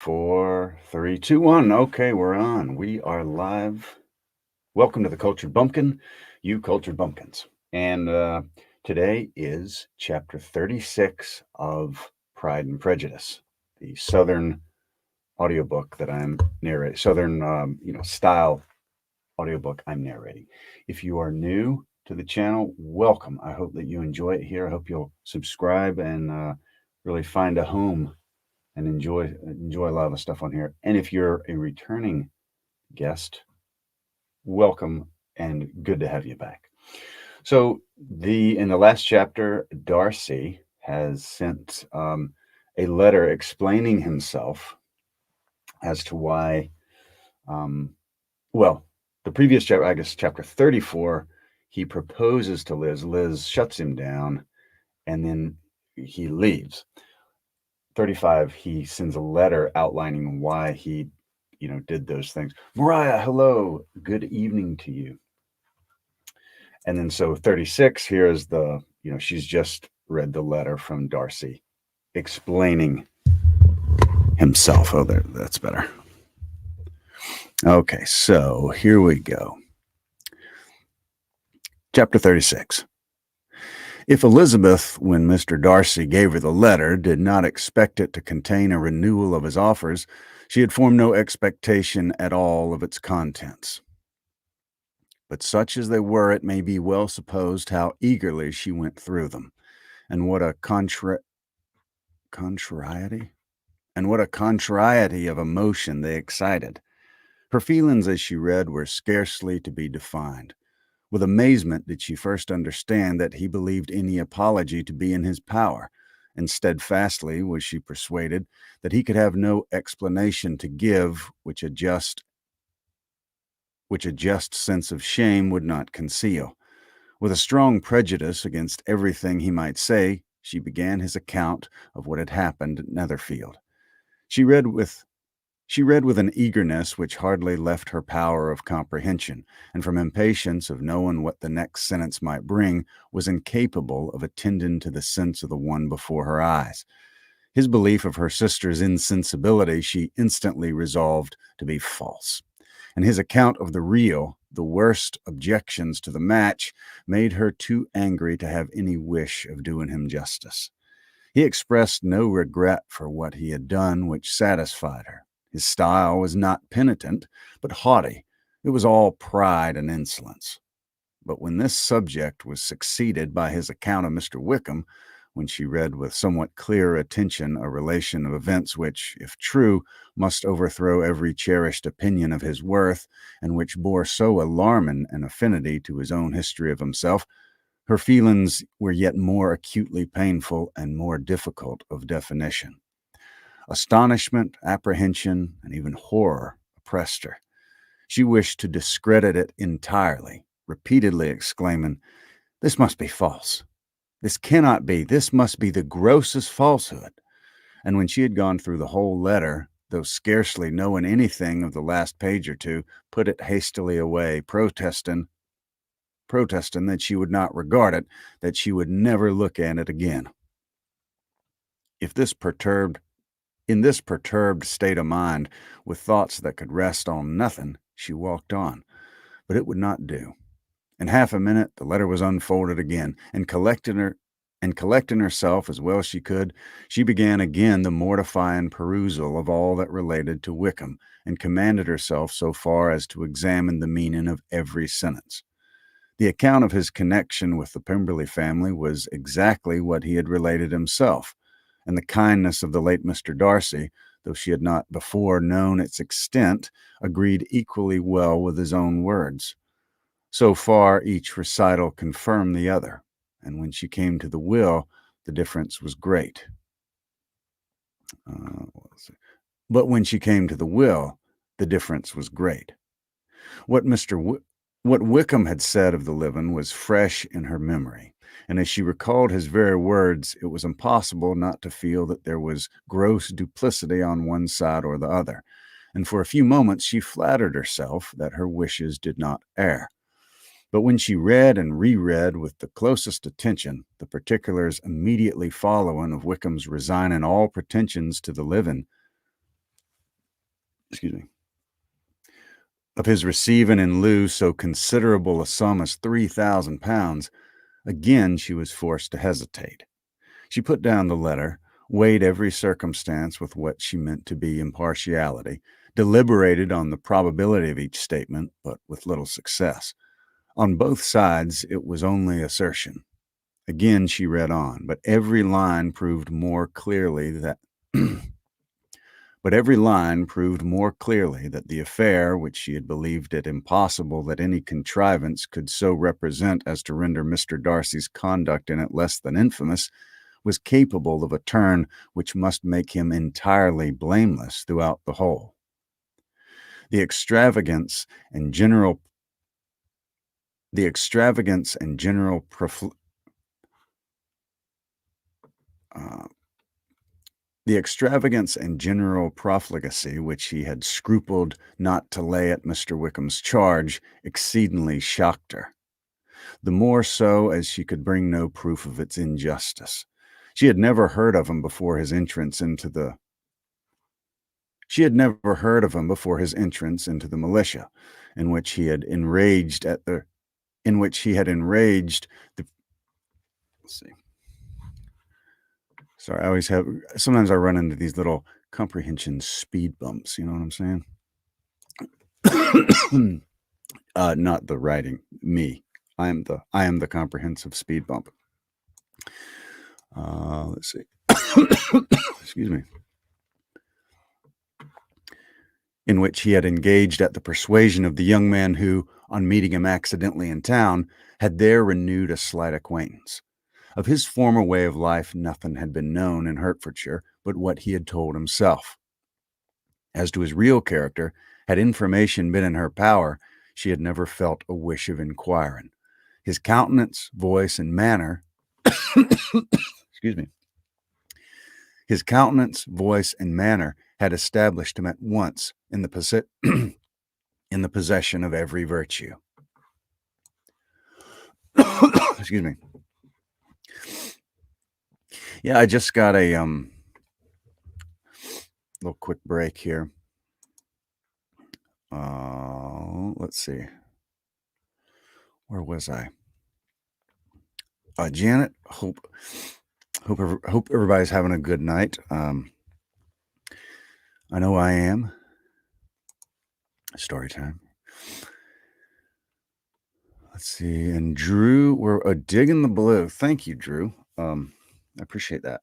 Four, three, two, one. Okay, we're on. We are live. Welcome to the Cultured Bumpkin, you cultured bumpkins. And today is chapter 36 of Pride and Prejudice, the Southern audiobook that I'm narrating, Southern, style audiobook I'm narrating. If you are new to the channel, welcome. I hope that you enjoy it here. I hope you'll subscribe and really find a home and enjoy a lot of stuff on here. And if you're a returning guest, welcome and good to have you back. So in the last chapter, Darcy has sent a letter explaining himself as to why. Well, the previous chapter, I guess, chapter 34, he proposes to Liz. Liz shuts him down, and then he leaves. 35, he sends a letter outlining why he did those things. Mariah, hello, good evening to you. And then so 36, here is she's just read the letter from Darcy explaining himself. Oh, that's better. Okay, so here we go. Chapter 36. If Elizabeth, when Mr. Darcy gave her the letter, did not expect it to contain a renewal of his offers, she had formed no expectation at all of its contents. But such as they were, it may be well supposed how eagerly she went through them, and what a contrariety of emotion they excited. Her feelings as she read were scarcely to be defined. With amazement did she first understand that he believed any apology to be in his power, and steadfastly was she persuaded that he could have no explanation to give which a just sense of shame would not conceal. With a strong prejudice against everything he might say, she began his account of what had happened at Netherfield. She read with an eagerness which hardly left her power of comprehension, and from impatience of knowing what the next sentence might bring, was incapable of attending to the sense of the one before her eyes. His belief of her sister's insensibility she instantly resolved to be false, and his account of the worst objections to the match made her too angry to have any wish of doing him justice. He expressed no regret for what he had done which satisfied her. His style was not penitent, but haughty. It was all pride and insolence. But when this subject was succeeded by his account of Mr. Wickham, when she read with somewhat clearer attention a relation of events which, if true, must overthrow every cherished opinion of his worth, and which bore so alarming an affinity to his own history of himself, her feelings were yet more acutely painful and more difficult of definition. Astonishment, apprehension, and even horror oppressed her. She wished to discredit it entirely, repeatedly exclaiming, "This must be false. This cannot be. This must be the grossest falsehood." And when she had gone through the whole letter, though scarcely knowing anything of the last page or two, put it hastily away, protesting that she would not regard it, that she would never look at it again. In this perturbed state of mind, with thoughts that could rest on nothing, she walked on. But it would not do. In half a minute, the letter was unfolded again, and collecting herself as well as she could, she began again the mortifying perusal of all that related to Wickham, and commanded herself so far as to examine the meaning of every sentence. The account of his connection with the Pemberley family was exactly what he had related himself, and the kindness of the late Mr. Darcy, though she had not before known its extent, agreed equally well with his own words. So far, each recital confirmed the other, and when she came to the will, the difference was great. But when she came to the will, the difference was great. What Wickham had said of the living was fresh in her memory, and as she recalled his very words, it was impossible not to feel that there was gross duplicity on one side or the other, and for a few moments she flattered herself that her wishes did not err. But when she read and reread with the closest attention the particulars immediately following of Wickham's resigning all pretensions to the living, excuse me, of his receiving in lieu so considerable a sum as £3,000, again she was forced to hesitate. She put down the letter, weighed every circumstance with what she meant to be impartiality, deliberated on the probability of each statement, but with little success. On both sides, it was only assertion. Again, she read on, but every line proved more clearly that the affair, which she had believed it impossible that any contrivance could so represent as to render Mr. Darcy's conduct in it less than infamous, was capable of a turn which must make him entirely blameless throughout the whole. The extravagance and general profligacy which he had scrupled not to lay at Mr. Wickham's charge exceedingly shocked her, the more so as she could bring no proof of its injustice. She had never heard of him before his entrance into the militia, in which he had enraged the. Let's see. Sorry, sometimes I run into these little comprehension speed bumps. You know what I'm saying? Not the writing, me. I am the comprehensive speed bump. Let's see. Excuse me. In which he had engaged at the persuasion of the young man who, on meeting him accidentally in town, had there renewed a slight acquaintance. Of his former way of life, nothing had been known in Hertfordshire but what he had told himself. As to his real character, had information been in her power, she had never felt a wish of inquiring. His countenance, voice, and manner excuse me. His countenance, voice, and manner had established him at once in the possession of every virtue. Excuse me. Yeah, I just got a little quick break here. Let's see. Where was I? Janet, hope everybody's having a good night. I know I am. Story time. Let's see. And Drew, we're digging the blue. Thank you, Drew. I appreciate that.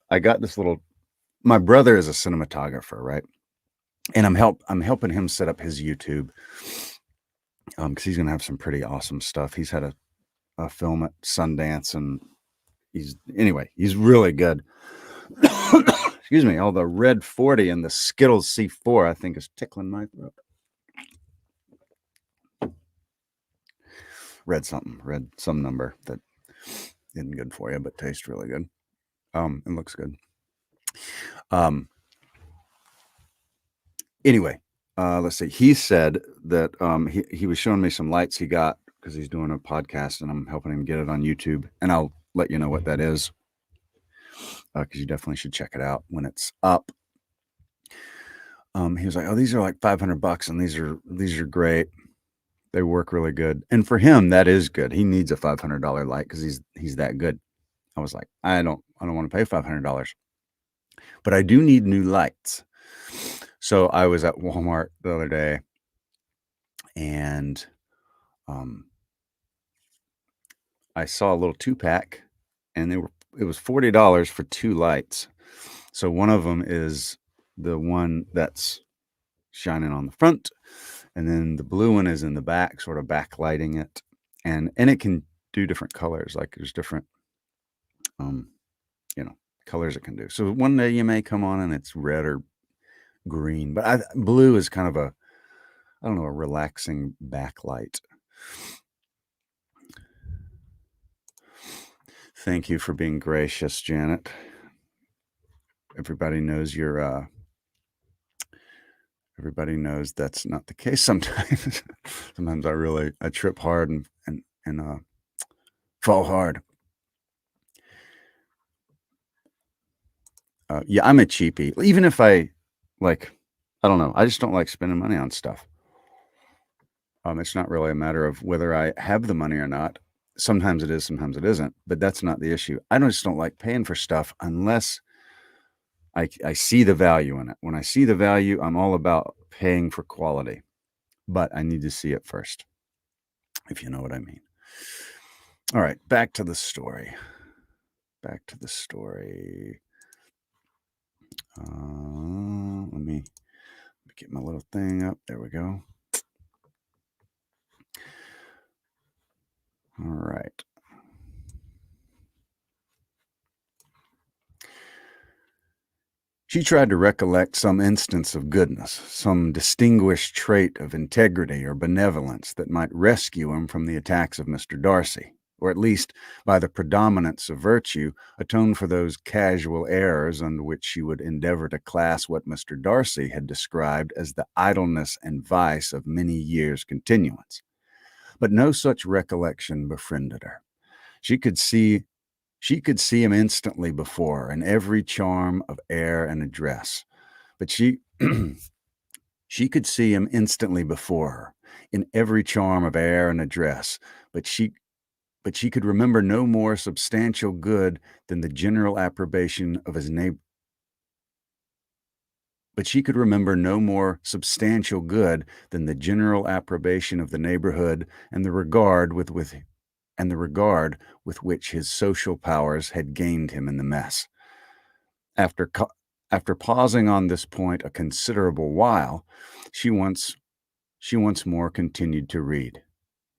I got this little. My brother is a cinematographer, right? And I'm helping him set up his YouTube. Because he's gonna have some pretty awesome stuff. He's had a film at Sundance, and he's really good. Excuse me. All the Red 40 and the Skittles C4, I think, is tickling my throat. Read some number that isn't good for you, but tastes really good. It looks good. Anyway, let's see. He said that he was showing me some lights he got because he's doing a podcast, and I'm helping him get it on YouTube. And I'll let you know what that is, because you definitely should check it out when it's up. He was like, "Oh, these are like $500, and these are great. They work really good." And for him, that is good. He needs a $500 light because he's that good. I was like, I don't want to pay $500, but I do need new lights. So I was at Walmart the other day, and I saw a little 2-pack, and it was $40 for 2 lights. So one of them is the one that's shining on the front, and then the blue one is in the back, sort of backlighting it, and it can do different colors. Like there's different colors it can do. So one day you may come on and it's red or green, but blue is kind of a relaxing backlight. Thank you for being gracious, Janet. Everybody knows everybody knows that's not the case sometimes. Sometimes I trip hard and fall hard. Yeah, I'm a cheapie. Even if I I don't know. I just don't like spending money on stuff. It's not really a matter of whether I have the money or not. Sometimes it is, sometimes it isn't, but that's not the issue. I just don't like paying for stuff unless I see the value in it. When I see the value, I'm all about paying for quality, but I need to see it first, if you know what I mean. All right, back to the story. Back to the story. Let me get my little thing up. There we go. All right. She tried to recollect some instance of goodness, some distinguished trait of integrity or benevolence that might rescue him from the attacks of Mr. Darcy, or at least, by the predominance of virtue, atone for those casual errors under which she would endeavor to class what Mr. Darcy had described as the idleness and vice of many years' continuance. But no such recollection befriended her. She could see him instantly before her in every charm of air and address. But she could see him instantly before her in every charm of air and address. But she could remember no more substantial good than the general approbation of his neighbor. But she could remember no more substantial good than the general approbation of the neighborhood and the regard with which his social powers had gained him in the mess. After pausing on this point a considerable while, she once more continued to read.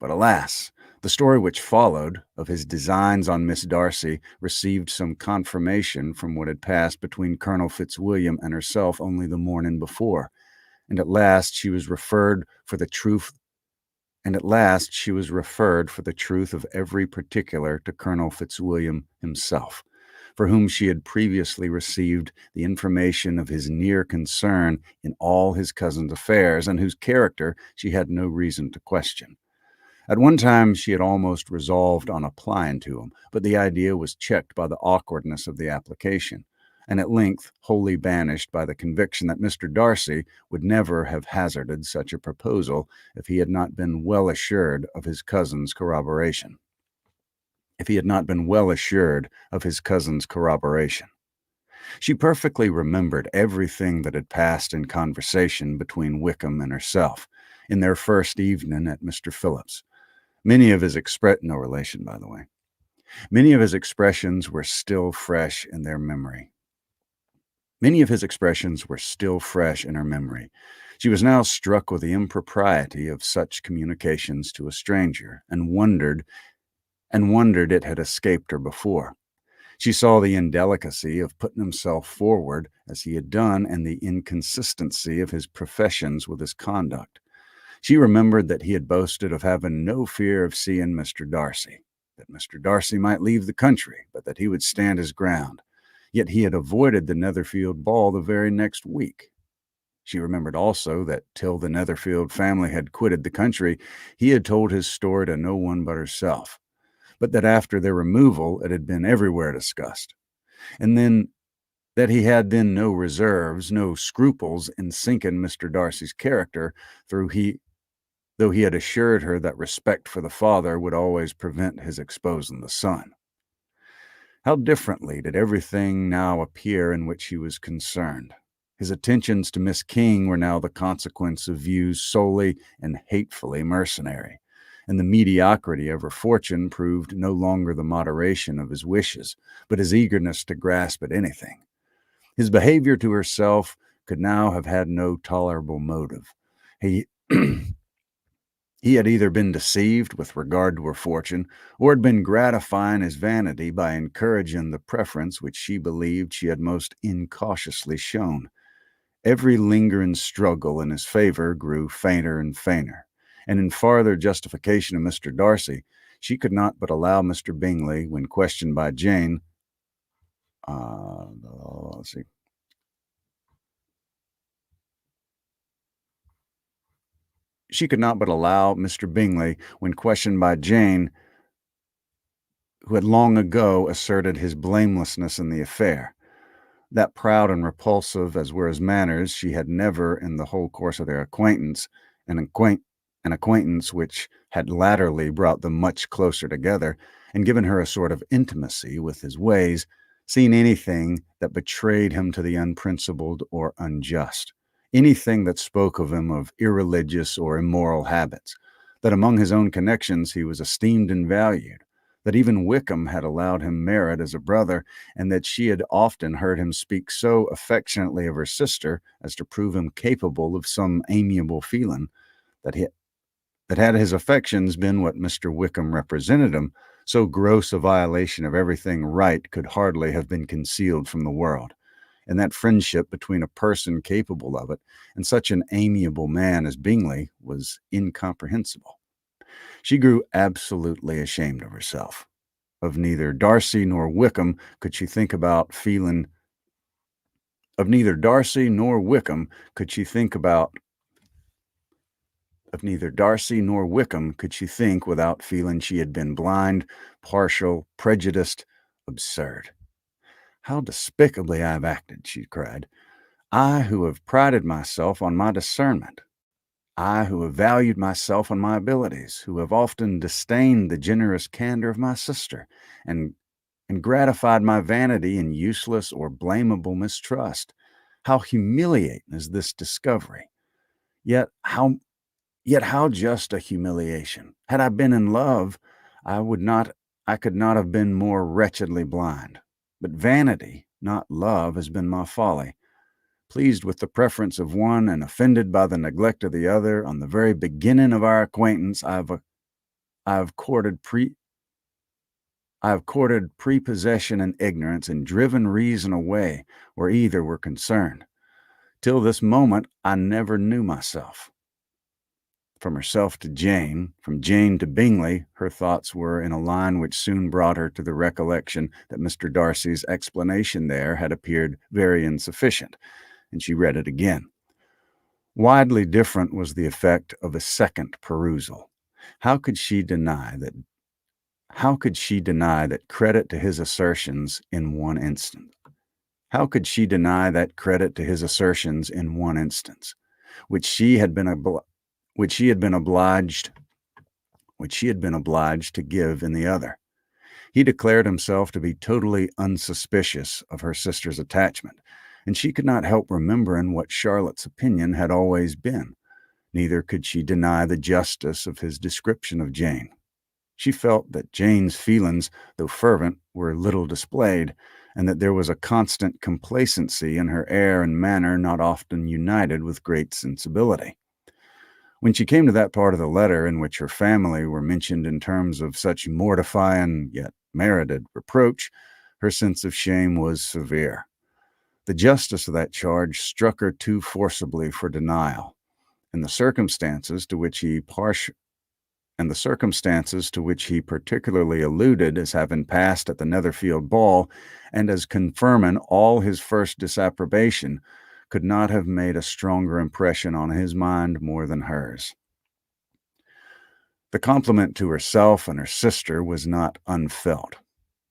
But alas, the story which followed of his designs on Miss Darcy received some confirmation from what had passed between Colonel Fitzwilliam and herself only the morning before, and at last she was referred for the truth of every particular to Colonel Fitzwilliam himself, for whom she had previously received the information of his near concern in all his cousin's affairs, and whose character she had no reason to question. At one time she had almost resolved on applying to him, but the idea was checked by the awkwardness of the application, and at length wholly banished by the conviction that Mr. Darcy would never have hazarded such a proposal if he had not been well assured of his cousin's corroboration. She perfectly remembered everything that had passed in conversation between Wickham and herself in their first evening at Mr. Phillips. Many of his expressions were still fresh in her memory. She was now struck with the impropriety of such communications to a stranger, and wondered it had escaped her before. She saw the indelicacy of putting himself forward as he had done, and the inconsistency of his professions with his conduct. She remembered that he had boasted of having no fear of seeing Mr. Darcy, that Mr. Darcy might leave the country, but that he would stand his ground. Yet he had avoided the Netherfield ball the very next week. She remembered also that till the Netherfield family had quitted the country, he had told his story to no one but herself, but that after their removal it had been everywhere discussed, and then that he had then no reserves, no scruples in sinking Mr. Darcy's character, though he had assured her that respect for the father would always prevent his exposing the son. How differently did everything now appear in which he was concerned. His attentions to Miss King were now the consequence of views solely and hatefully mercenary, and the mediocrity of her fortune proved no longer the moderation of his wishes, but his eagerness to grasp at anything. His behavior to herself could now have had no tolerable motive. He had either been deceived with regard to her fortune, or had been gratifying his vanity by encouraging the preference which she believed she had most incautiously shown. Every lingering struggle in his favor grew fainter and fainter, and in farther justification of Mr. Darcy, she could not but allow Mr. Bingley, when questioned by Jane, She could not but allow Mr. Bingley, when questioned by Jane, who had long ago asserted his blamelessness in the affair, That proud and repulsive as were his manners, she had never, in the whole course of their acquaintance, an acquaintance which had latterly brought them much closer together and given her a sort of intimacy with his ways, seen anything that betrayed him to the unprincipled or unjust, anything that spoke of him of irreligious or immoral habits, that among his own connections he was esteemed and valued, that even Wickham had allowed him merit as a brother, and that she had often heard him speak so affectionately of her sister as to prove him capable of some amiable feeling, that had his affections been what Mr. Wickham represented him, so gross a violation of everything right could hardly have been concealed from the world, and that friendship between a person capable of it and such an amiable man as Bingley was incomprehensible. She grew absolutely ashamed of herself. Of neither Darcy nor Wickham could she think about feeling of neither Darcy nor Wickham could she think about of neither Darcy nor Wickham could she think without feeling she had been blind, partial, prejudiced, absurd. How despicably I have acted, she cried. I who have prided myself on my discernment. I who have valued myself on my abilities, who have often disdained the generous candor of my sister, and gratified my vanity in useless or blamable mistrust. How humiliating is this discovery! Yet how Yet how just a humiliation. Had I been in love, I would not I could not have been more wretchedly blind. But vanity, not love, has been my folly. Pleased with the preference of one and offended by the neglect of the other, on the very beginning of our acquaintance, I have courted prepossession and ignorance, and driven reason away where either were concerned. Till this moment I never knew myself. From herself to Jane, from Jane to Bingley, her thoughts were in a line which soon brought her to the recollection that Mr. Darcy's explanation there had appeared very insufficient, and she read it again. Widely different was the effect of a second perusal. How could she deny that credit to his assertions in one instant? How could she deny that credit to his assertions in one instance, which she had been obliged to give in the other? He declared himself to be totally unsuspicious of her sister's attachment, and she could not help remembering what Charlotte's opinion had always been. Neither could she deny the justice of his description of Jane. She felt that Jane's feelings, though fervent, were little displayed, and that there was a constant complacency in her air and manner not often united with great sensibility. When she came to that part of the letter in which her family were mentioned in terms of such mortifying yet merited reproach, her sense of shame was severe. The justice of that charge struck her too forcibly for denial, and the circumstances to which he particularly alluded as having passed at the Netherfield ball, and as confirming all his first disapprobation, could not have made a stronger impression on his mind more than hers. The compliment to herself and her sister was not unfelt.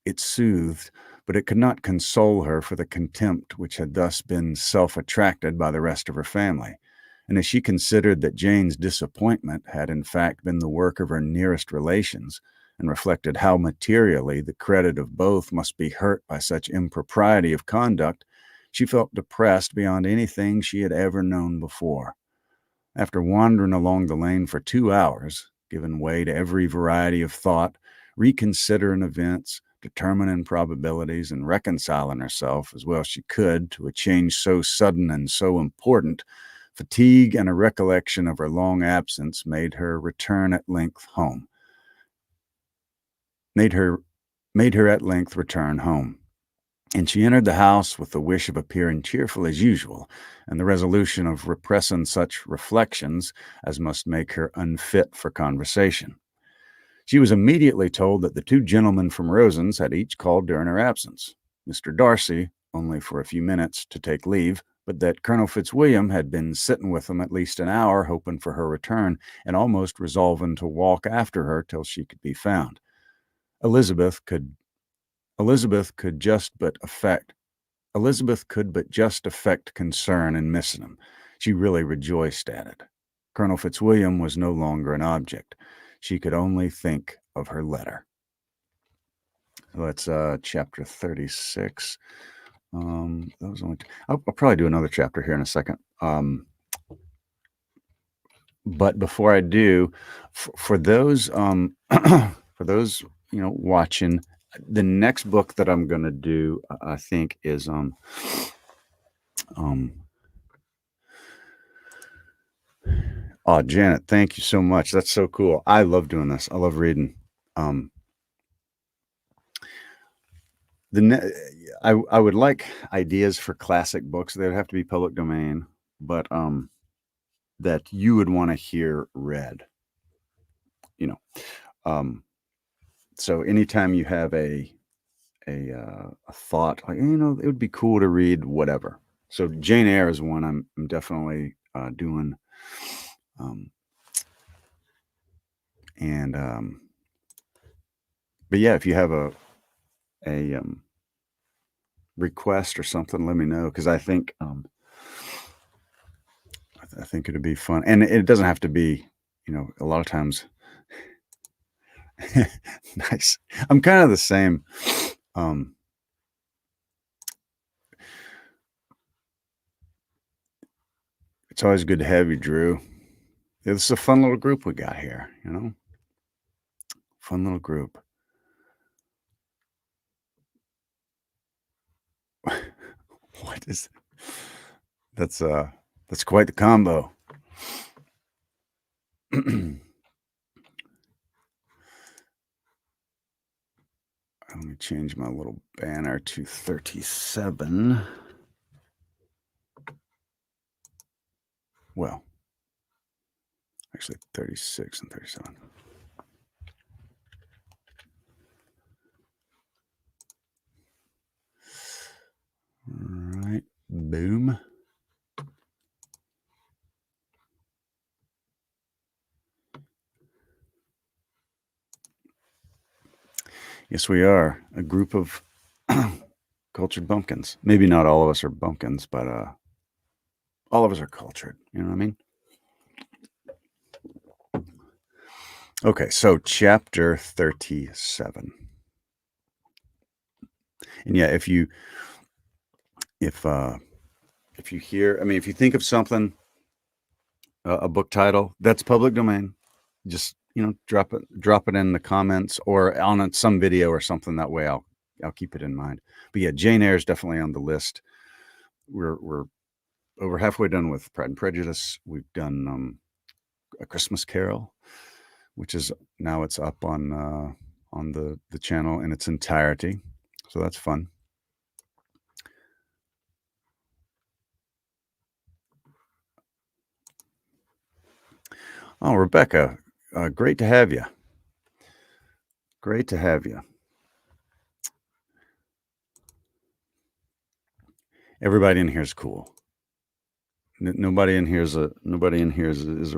It soothed, but it could not console her for the contempt which had thus been self-attracted by the rest of her family. And as she considered that Jane's disappointment had in fact been the work of her nearest relations, and reflected how materially the credit of both must be hurt by such impropriety of conduct, she felt depressed beyond anything she had ever known before. After wandering along the lane for 2 hours, giving way to every variety of thought, reconsidering events, determining probabilities, and reconciling herself as well as she could to a change so sudden and so important, fatigue and a recollection of her long absence made her at length return home. And she entered the house with the wish of appearing cheerful as usual, and the resolution of repressing such reflections as must make her unfit for conversation. She was immediately told that the two gentlemen from Rosens had each called during her absence. Mr. Darcy, only for a few minutes to take leave, but that Colonel Fitzwilliam had been sitting with them at least an hour, hoping for her return, and almost resolving to walk after her till she could be found. Elizabeth could Elizabeth could but just affect concern in missing him. She really rejoiced at it. Colonel Fitzwilliam was no longer an object. She could only think of her letter. So that's chapter 36. That was only I'll probably do another chapter here in a second. But before I do, for those for those watching, the next book that I'm going to do, I think, is oh, Janet, thank you so much. That's so cool. I love doing this. I love reading. I would like ideas for classic books. They would have to be public domain, but that you would want to hear read. So anytime you have a thought, like, it would be cool to read whatever. So Jane Eyre is one I'm definitely doing. But yeah, if you have a request or something, let me know, because I think I think it'd be fun, and it doesn't have to be, a lot of times. Nice. I'm kind of the same. It's always good to have you, Drew. This is a fun little group we got here, Fun little group. What is that's quite the combo. Let me change my little banner to 37. Well, actually 36 and 37. All right, boom. Yes, we are a group of cultured bumpkins. Maybe not all of us are bumpkins, but all of us are cultured. You know what I mean? Okay, so chapter 37. And yeah, if you hear, if you think of something, a book title that's public domain, just drop it in the comments or on some video or something. That way I'll keep it in mind. But yeah, Jane Eyre is definitely on the list. We're over halfway done with Pride and Prejudice. We've done A Christmas Carol, which is now it's up on the channel in its entirety. So that's fun. Oh, Rebecca, great to have you. Great to have you. Everybody in here is cool. Nobody in here is a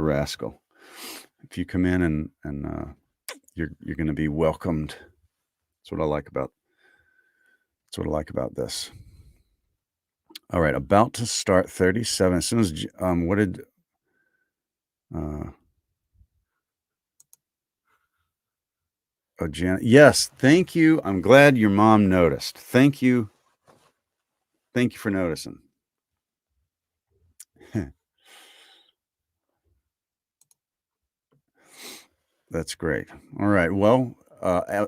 rascal. If you come in and you're going to be welcomed. That's what I like about. That's what I like about this. All right, about to start 37. As soon as what did oh, Janet, yes, thank you. I'm glad your mom noticed. Thank you. Thank you for noticing. That's great. All right. Well,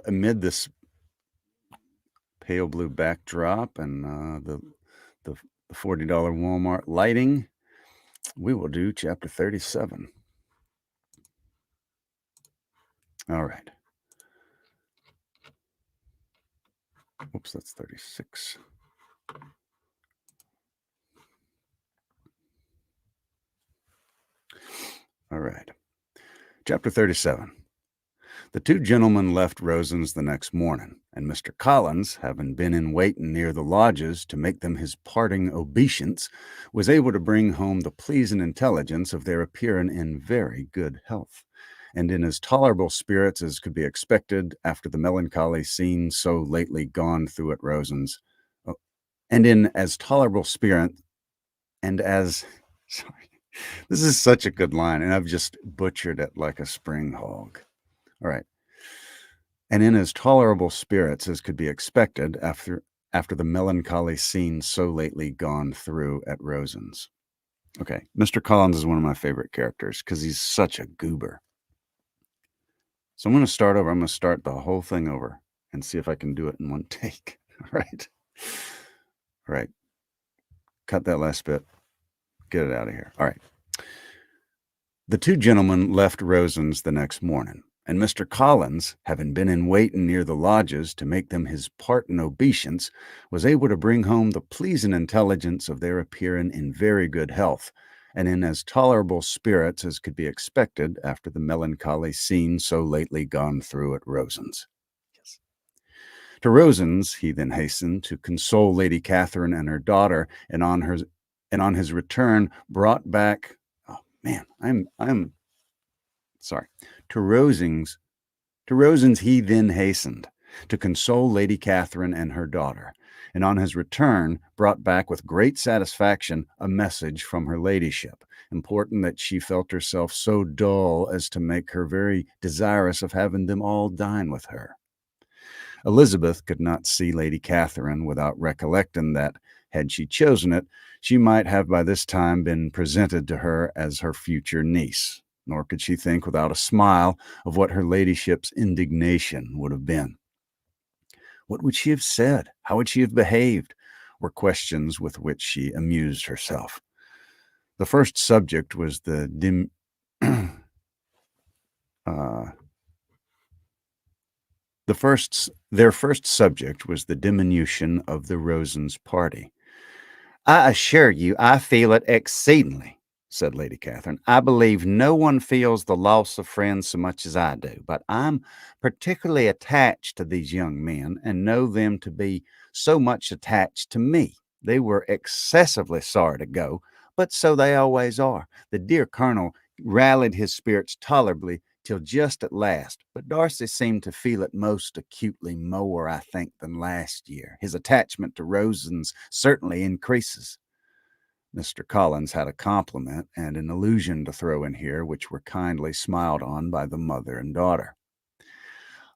amid this pale blue backdrop and the $40 Walmart lighting, we will do chapter 37. All right. Oops, that's 36. All right. Chapter 37. The two gentlemen left Rosen's the next morning, and Mr. Collins, having been in waiting near the lodges to make them his parting obeisance, was able to bring home the pleasing intelligence of their appearing in very good health, and in as tolerable spirits as could be expected after the melancholy scene so lately gone through at Rosen's. And in as tolerable spirit and as sorry, this is such a good line, and I've just butchered it like a spring hog. All right. And in as tolerable spirits as could be expected after the melancholy scene so lately gone through at Rosen's. Okay, Mr. Collins is one of my favorite characters because he's such a goober. So I'm going to start over. I'm going to start the whole thing over and see if I can do it in one take. All right. All right. Cut that last bit. Get it out of here. All right. The two gentlemen left Rosen's the next morning, and Mr. Collins, having been in waiting near the lodges to make them his part in obeisance, was able to bring home the pleasing intelligence of their appearing in very good health, and in as tolerable spirits as could be expected after the melancholy scene so lately gone through at Rosen's. Yes. To Rosen's he then hastened to console Lady Catherine and her daughter, and on his return brought back. Oh man, I'm sorry. To Rosen's he then hastened to console Lady Catherine and her daughter, and on his return brought back with great satisfaction a message from her ladyship, important that she felt herself so dull as to make her very desirous of having them all dine with her. Elizabeth could not see Lady Catherine without recollecting that, had she chosen it, she might have by this time been presented to her as her future niece, nor could she think without a smile of what her ladyship's indignation would have been. What would she have said? How would she have behaved? Were questions with which she amused herself. The first subject was the their first subject was the diminution of the Rosen's party. "I assure you I feel it exceedingly," said Lady Catherine. "I believe no one feels the loss of friends so much as I do, but I'm particularly attached to these young men and know them to be so much attached to me. They were excessively sorry to go, but so they always are. The dear Colonel rallied his spirits tolerably till just at last, but Darcy seemed to feel it most acutely more, I think, than last year. His attachment to Rosens certainly increases." Mr. Collins had a compliment and an allusion to throw in here, which were kindly smiled on by the mother and daughter.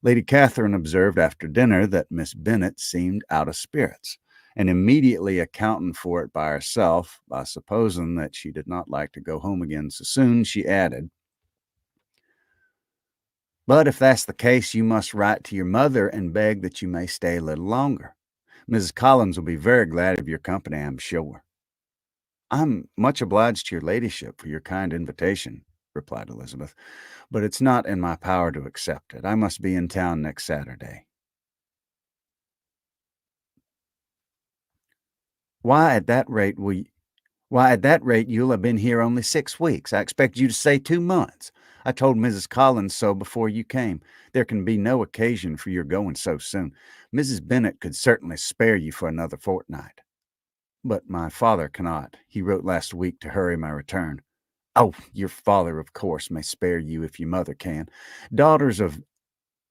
Lady Catherine observed after dinner that Miss Bennet seemed out of spirits, and immediately accounting for it by herself, by supposing that she did not like to go home again so soon, she added, "But if that's the case, you must write to your mother and beg that you may stay a little longer. Mrs. Collins will be very glad of your company, I'm sure." "I'm much obliged to your ladyship for your kind invitation," replied Elizabeth, "but it's not in my power to accept it. I must be in town next Saturday." "Why, at that rate, you'll have been here only 6 weeks. I expect you to stay 2 months. I told Mrs. Collins so before you came. There can be no occasion for your going so soon. Mrs. Bennet could certainly spare you for another fortnight." "But my father cannot. He wrote last week to hurry my return." "Oh, your father, of course, may spare you if your mother can. Daughters of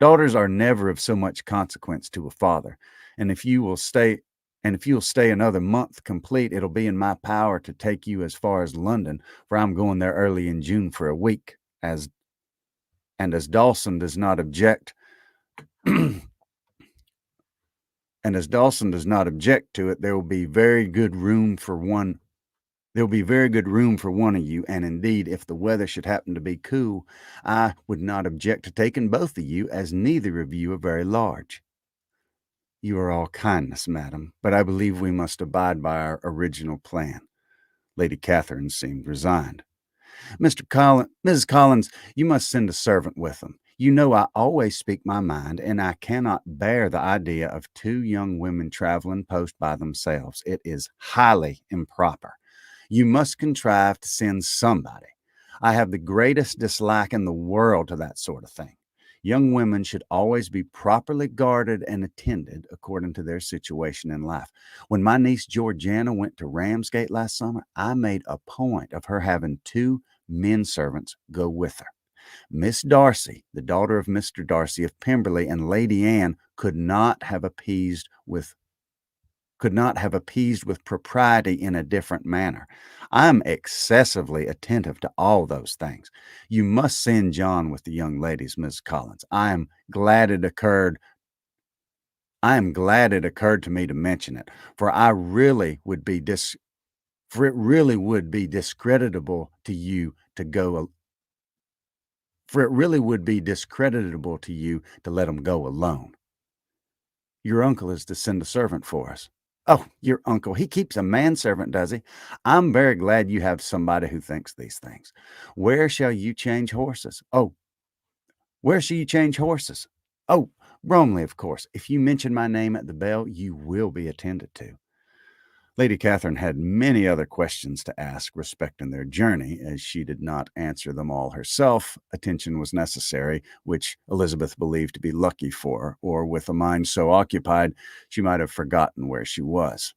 Daughters are never of so much consequence to a father, and if you will stay another month complete, it'll be in my power to take you as far as London, for I'm going there early in June for a week, as Dawson does not object and as Dawson does not object to it, there will be very good room for one of you, and indeed, if the weather should happen to be cool, I would not object to taking both of you, as neither of you are very large." "You are all kindness, madam, but I believe we must abide by our original plan." Lady Catherine seemed resigned. "Mrs. Collins, you must send a servant with them. You know I always speak my mind, and I cannot bear the idea of two young women traveling post by themselves. It is highly improper. You must contrive to send somebody. I have the greatest dislike in the world to that sort of thing. Young women should always be properly guarded and attended according to their situation in life. When my niece Georgiana went to Ramsgate last summer, I made a point of her having two men servants go with her. Miss Darcy, the daughter of Mr. Darcy of Pemberley, and Lady Anne could not have appeased with could not have appeased with propriety in a different manner. I'm excessively attentive to all those things. You must send John with the young ladies, Miss Collins. I am glad it occurred to me to mention it, for I really would be for it really would be discreditable to you to go for it really would be discreditable to you to let him go alone. Your uncle is to send a servant for us. Oh, your uncle, he keeps a manservant, does he? I'm very glad you have somebody who thinks these things. Where shall you change horses? Where shall you change horses? Oh, Bromley, of course. If you mention my name at the bell, you will be attended to. Lady Catherine had many other questions to ask respecting their journey. As she did not answer them all herself, attention was necessary, which Elizabeth believed to be lucky for her, or with a mind so occupied she might have forgotten where she was.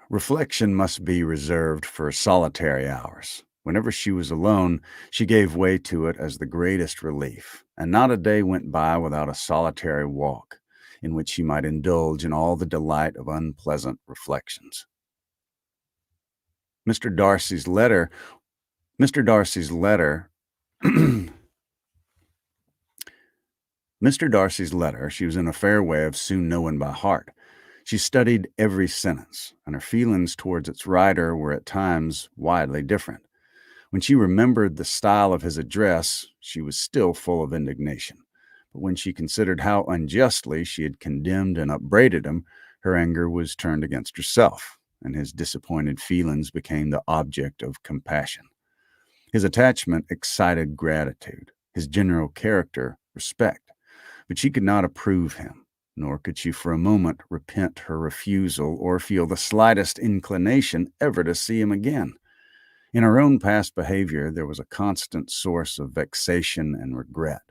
Reflection must be reserved for solitary hours. Whenever she was alone, she gave way to it as the greatest relief, and not a day went by without a solitary walk, in which she might indulge in all the delight of unpleasant reflections. Mr. Darcy's letter, Mr. Darcy's letter, Mr. Darcy's letter, she was in a fair way of soon knowing by heart. She studied every sentence, and her feelings towards its writer were at times widely different. When she remembered the style of his address, she was still full of indignation. But when she considered how unjustly she had condemned and upbraided him, her anger was turned against herself, and his disappointed feelings became the object of compassion. His attachment excited gratitude, his general character respect, but she could not approve him, nor could she for a moment repent her refusal or feel the slightest inclination ever to see him again. In her own past behavior, there was a constant source of vexation and regret,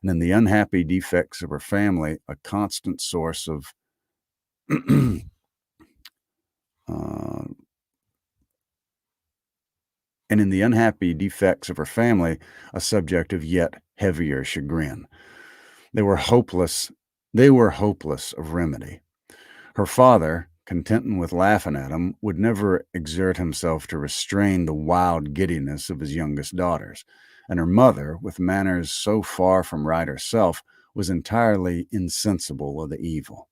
and in the unhappy defects of her family, a constant source of and in the unhappy defects of her family, a subject of yet heavier chagrin. They were hopeless. They were hopeless of remedy. Her father, contenting with laughing at him, would never exert himself to restrain the wild giddiness of his youngest daughters, and her mother, with manners so far from right herself, was entirely insensible of the evil.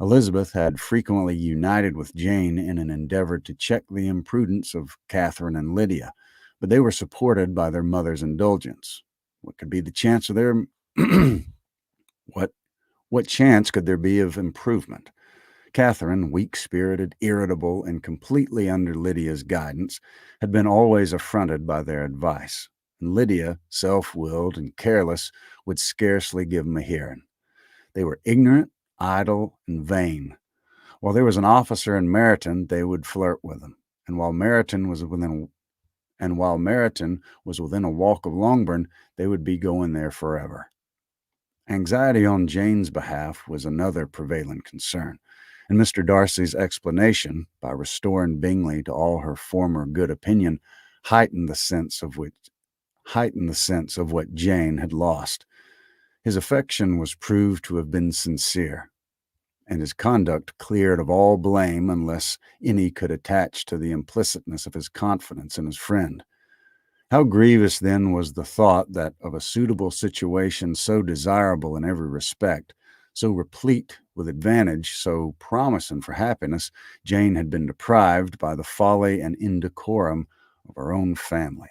Elizabeth had frequently united with Jane in an endeavor to check the imprudence of Catherine and Lydia, but they were supported by their mother's indulgence. What could be the chance of their what chance could there be of improvement? Catherine, weak-spirited, irritable, and completely under Lydia's guidance, had been always affronted by their advice, and Lydia, self-willed and careless, would scarcely give them a hearing. They were ignorant, idle, and vain. While there was an officer in Meryton, they would flirt with him, and while Meryton was within a walk of Longbourn, they would be going there forever. Anxiety on Jane's behalf was another prevailing concern, and Mr. Darcy's explanation, by restoring Bingley to all her former good opinion, heightened the sense of what Jane had lost. His affection was proved to have been sincere, and his conduct cleared of all blame unless any could attach to the implicitness of his confidence in his friend. How grievous then was the thought that of a suitable situation so desirable in every respect, so replete with advantage, so promising for happiness, Jane had been deprived by the folly and indecorum of her own family.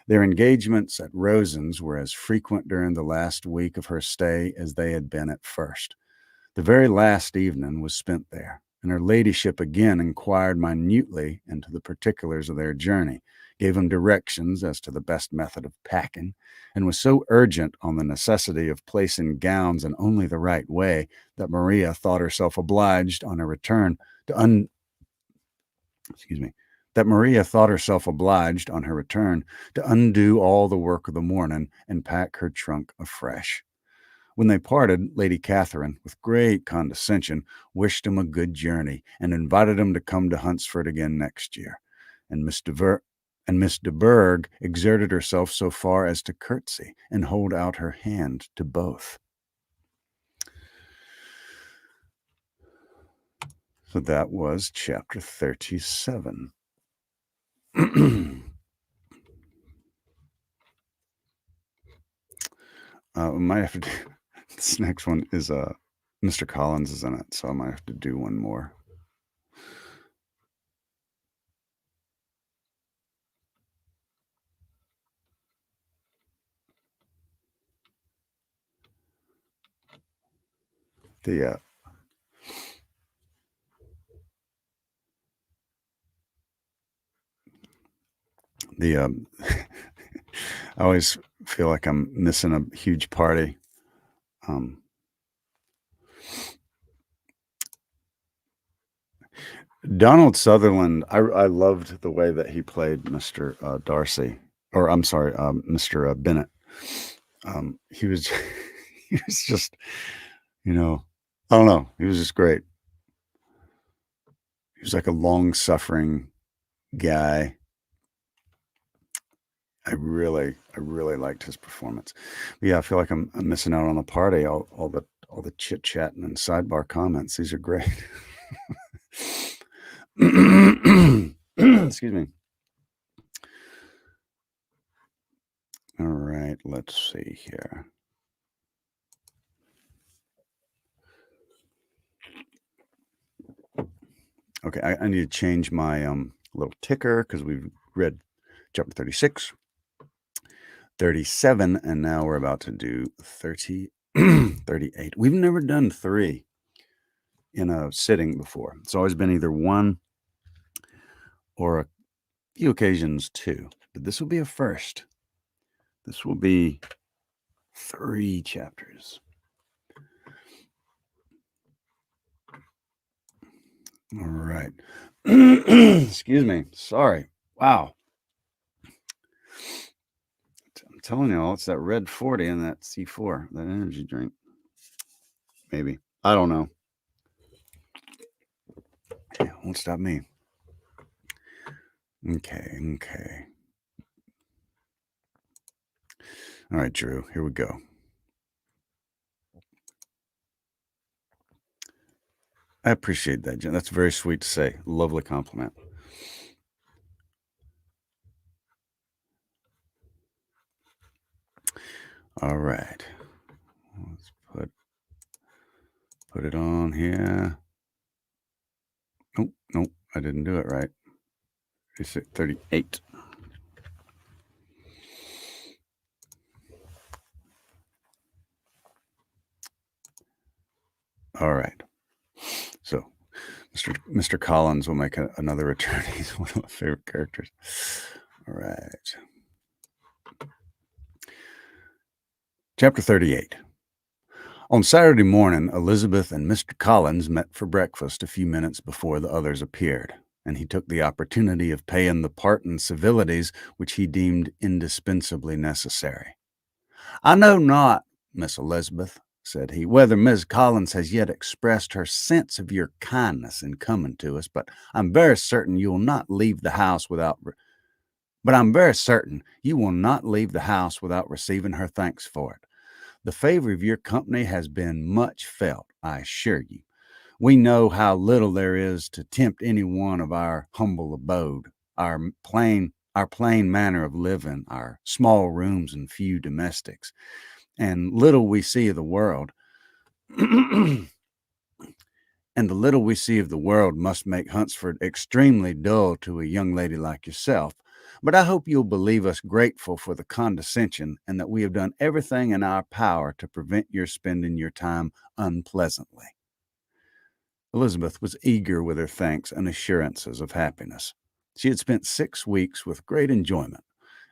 Their engagements at Rosings were as frequent during the last week of her stay as they had been at first. The very last evening was spent there, and her ladyship again inquired minutely into the particulars of their journey, gave him directions as to the best method of packing, and was so urgent on the necessity of placing gowns in only the right way that Maria thought herself obliged on her return to undo all the work of the morning and pack her trunk afresh. When they parted, Lady Catherine, with great condescension, wished him a good journey and invited him to come to Hunsford again next year. And Miss de Bourgh exerted herself so far as to curtsy and hold out her hand to both. So that was chapter 37. We might have to do this next one is Mr. Collins is in it, so I might have to do one more. The I always feel like I'm missing a huge party. Donald Sutherland, I loved the way that he played Mr. Darcy, or I'm sorry, Mr. Bennett. He was, he was just, I don't know, he was just great. He was like a long-suffering guy. I really liked his performance. But yeah, I feel like I'm missing out on the party. All the chit chat and sidebar comments. These are great. Excuse me. All right, let's see here. Okay, I need to change my little ticker because we've read chapter 36, 37, and now we're about to do 38. We've never done 3 in a sitting before. It's always been either 1 or a few occasions 2, but this will be a first. This will be 3 chapters. All right. Excuse me. Sorry. Wow. I'm telling you all, it's that red 40 and that C4, that energy drink. Maybe. I don't know. It won't stop me. Okay. All right, Drew, here we go. I appreciate that, Jen. That's very sweet to say. Lovely compliment. All right. Let's put it on here. Nope, I didn't do it right. It's at 38. All right. So, Mr. Collins will make another return. He's one of my favorite characters. All right. Chapter 38. On Saturday morning, Elizabeth and Mr. Collins met for breakfast a few minutes before the others appeared, and he took the opportunity of paying the parting civilities which he deemed indispensably necessary. "I know not, Miss Elizabeth," said he, "whether Miss Collins has yet expressed her sense of your kindness in coming to us, but I'm very certain you will not leave the house without receiving her thanks for it. The favor of your company has been much felt, I assure you. We know how little there is to tempt any one of our humble abode, our plain manner of living, our small rooms and few domestics, and little we see of the world. And the little we see of the world must make Hunsford extremely dull to a young lady like yourself. But I hope you'll believe us grateful for the condescension, and that we have done everything in our power to prevent your spending your time unpleasantly." Elizabeth was eager with her thanks and assurances of happiness. She had spent 6 weeks with great enjoyment,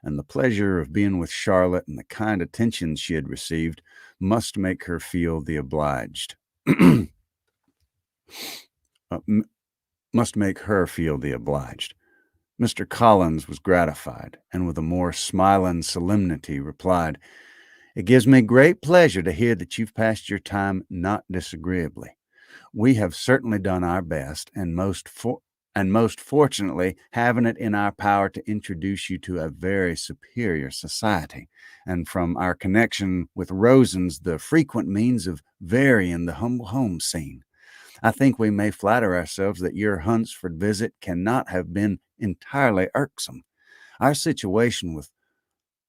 and the pleasure of being with Charlotte and the kind attentions she had received must make her feel the obliged. Must make her feel the obliged. Mr. Collins was gratified, and with a more smiling solemnity replied, "It gives me great pleasure to hear that you've passed your time not disagreeably. We have certainly done our best, and most fortunately having it in our power to introduce you to a very superior society, and from our connection with Rosens the frequent means of varying the humble home scene. I think we may flatter ourselves that your Hunsford visit cannot have been entirely irksome. Our situation with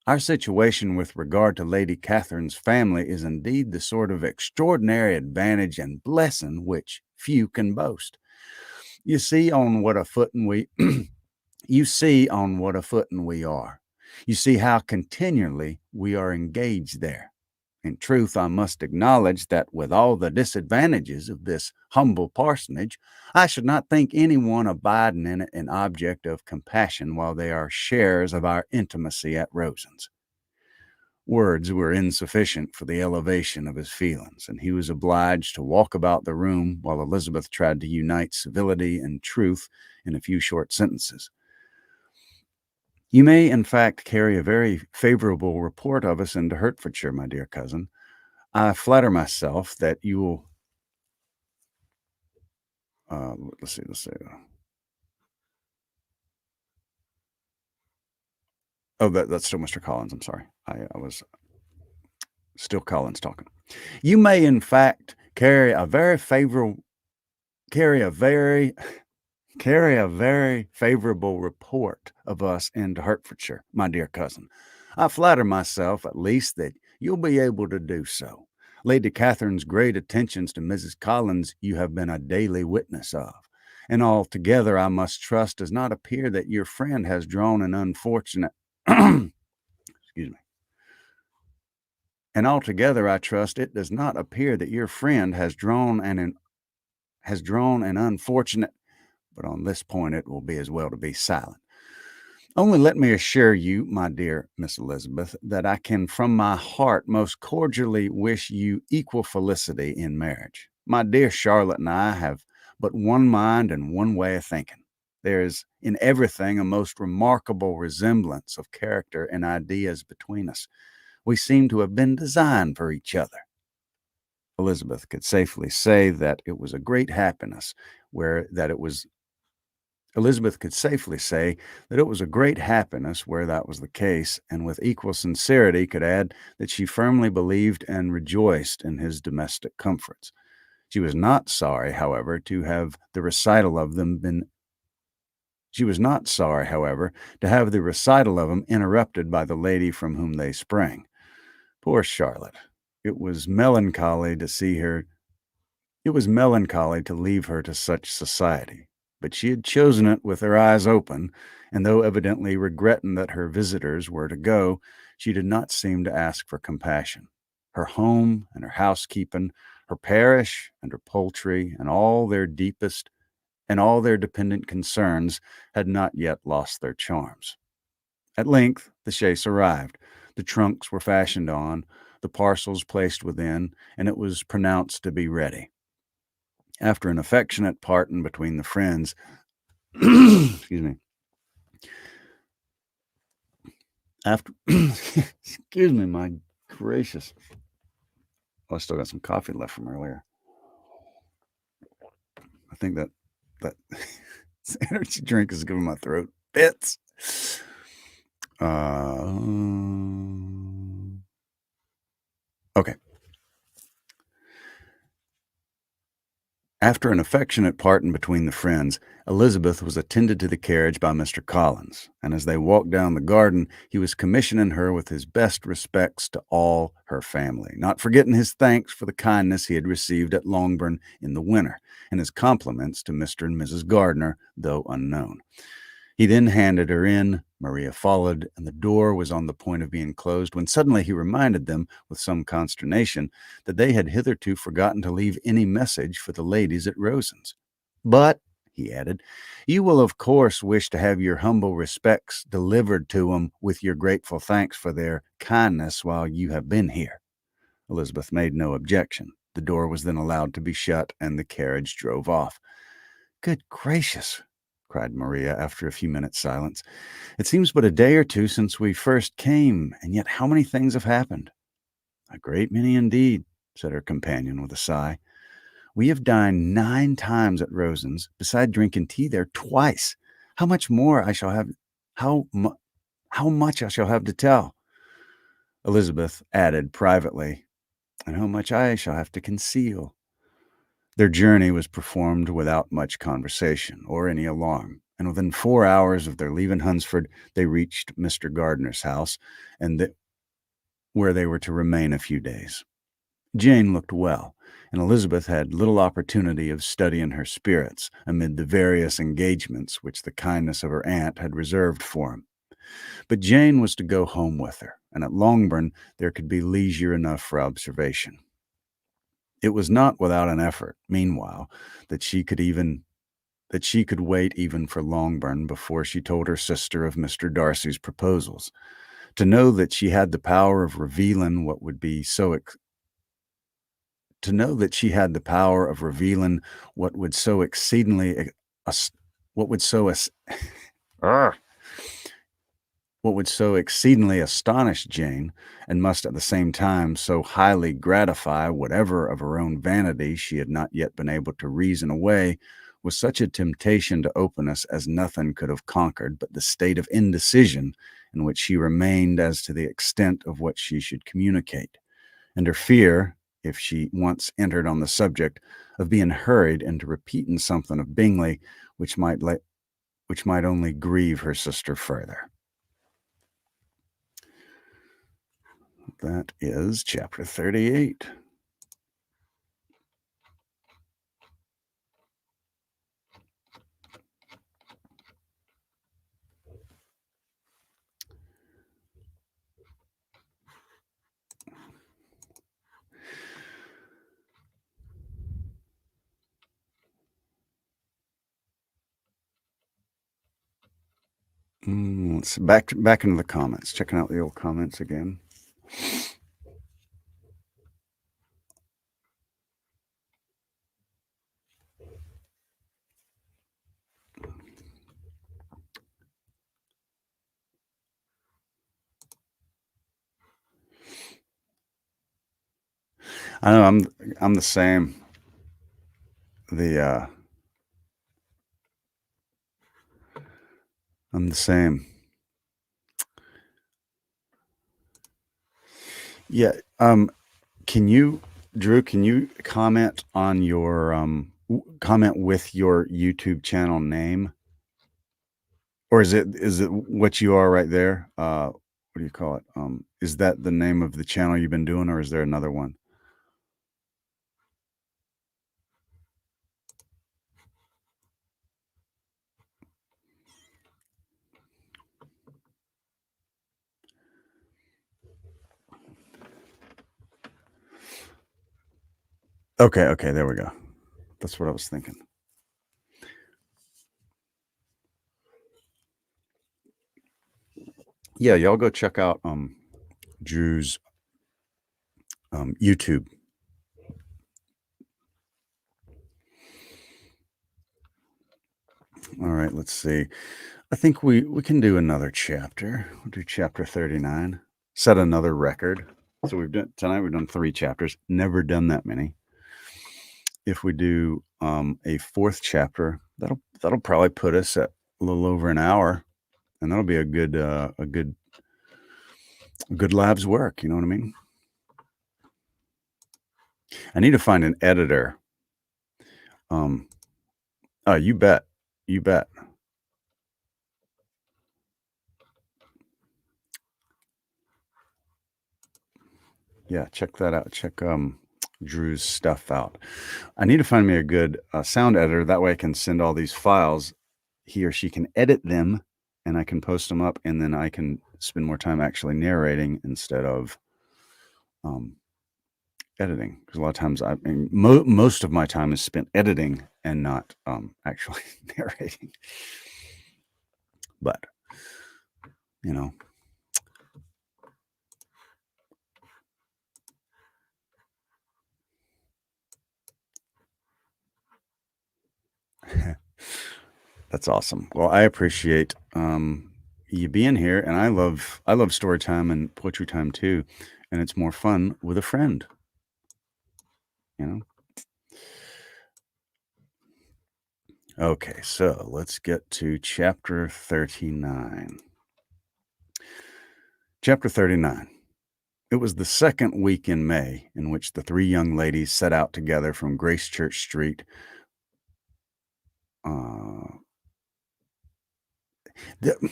our situation with regard to Lady Catherine's family is indeed the sort of extraordinary advantage and blessing which few can boast. You see on what a footing we you see on what a footing we are. You see how continually we are engaged there. In truth, I must acknowledge that with all the disadvantages of this humble parsonage, I should not think any one abiding in it an object of compassion while they are sharers of our intimacy at Rosens. Words were insufficient for the elevation of his feelings, and he was obliged to walk about the room while Elizabeth tried to unite civility and truth in a few short sentences. You may, in fact, carry a very favorable report of us into Hertfordshire, my dear cousin. I flatter myself that you will. Let's see. Oh, that's still Mr. Collins. I'm sorry. I was still Collins talking. You may, in fact, carry a very carry a very favorable report of us into Hertfordshire, my dear cousin. I flatter myself, at least, that you'll be able to do so. Lady Catherine's great attentions to Mrs. Collins you have been a daily witness of. And altogether, I must trust, does not appear that your friend has drawn an unfortunate excuse me. And altogether, I trust it does not appear that your friend has drawn an unfortunate, but on this point it will be as well to be silent. Only let me assure you, my dear Miss Elizabeth, that I can from my heart most cordially wish you equal felicity in marriage. My dear Charlotte and I have but one mind and one way of thinking. There is in everything a most remarkable resemblance of character and ideas between us. We seem to have been designed for each other. Elizabeth could safely say that it was a great happiness where that it was Elizabeth could safely say that it was a great happiness where that was the case, and with equal sincerity could add that she firmly believed and rejoiced in his domestic comforts. She was not sorry, however, to have the recital of them been She was not sorry, however, to have the recital of them interrupted by the lady from whom they sprang. Poor Charlotte! It was melancholy to see her It was melancholy to leave her to such society, but she had chosen it with her eyes open, and though evidently regretting that her visitors were to go, she did not seem to ask for compassion. Her home and her housekeeping, her parish and her poultry, and all their dependent concerns had not yet lost their charms. At length the chaise arrived. The trunks were fastened on, the parcels placed within, and it was pronounced to be ready. After an affectionate parting between the friends, excuse me, after, excuse me, my gracious. Oh, I still got some coffee left from earlier. I think that energy drink is giving my throat fits. Okay. After an affectionate parting between the friends, Elizabeth was attended to the carriage by Mr. Collins, and as they walked down the garden, he was commissioning her with his best respects to all her family, not forgetting his thanks for the kindness he had received at Longbourn in the winter, and his compliments to Mr. and Mrs. Gardiner, though unknown. He then handed her in. Maria followed, and the door was on the point of being closed when suddenly he reminded them, with some consternation, that they had hitherto forgotten to leave any message for the ladies at Rosens. But, he added, you will of course wish to have your humble respects delivered to them with your grateful thanks for their kindness while you have been here. Elizabeth made no objection. The door was then allowed to be shut, and the carriage drove off. Good gracious! Cried Maria after a few minutes' silence. It seems but a day or two since we first came, and yet how many things have happened. A great many indeed, said her companion with a sigh. We have dined 9 times at Rosens, beside drinking tea there twice. How much more I shall have how much I shall have to tell. Elizabeth added privately, and how much I shall have to conceal. Their journey was performed without much conversation or any alarm, and within 4 hours of their leaving Hunsford, they reached Mr. Gardner's house, where they were to remain a few days. Jane looked well, and Elizabeth had little opportunity of studying her spirits amid the various engagements which the kindness of her aunt had reserved for him. But Jane was to go home with her, and at Longbourn there could be leisure enough for observation. It was not without an effort, meanwhile, that she could wait even for Longbourn before she told her sister of Mr. Darcy's proposals. To know that she had the power of revealing what would be so ex- to know that she had the power of revealing what would so exceedingly as- what would so as- Arrgh. What would so exceedingly astonish Jane, and must at the same time so highly gratify whatever of her own vanity she had not yet been able to reason away, was such a temptation to openness as nothing could have conquered but the state of indecision in which she remained as to the extent of what she should communicate, and her fear, if she once entered on the subject, of being hurried into repeating something of Bingley which might only grieve her sister further. That is chapter 38. Let's back into the comments. Checking out the old comments again. I know I'm the same. I'm the same. Yeah. Drew, can you comment on your comment with your YouTube channel name? Or is it what you are right there? What do you call it? Is that the name of the channel you've been doing, or is there another one? Okay, there we go. That's what I was thinking. Yeah, y'all go check out Drew's YouTube. All right, let's see. I think we can do another chapter. We'll do chapter 39. Set another record. So we've done 3 chapters. Never done that many. If we do a 4th chapter, that'll probably put us at a little over an hour, and that'll be a good lab's work. You know what I mean? I need to find an editor. Oh, you bet. You bet. Yeah, check that out. Check Drew's stuff out. I need to find me a good sound editor. That way I can send all these files. He or she can edit them, and I can post them up, and then I can spend more time actually narrating instead of editing. Because a lot of times most of my time is spent editing and not actually narrating. But, you know. That's awesome. Well, I appreciate you being here, and I love story time and poetry time too, and it's more fun with a friend, you know. Okay, so let's get to chapter 39. Chapter 39. It was the second week in May in which the three young ladies set out together from Grace Church Street. Uh, the,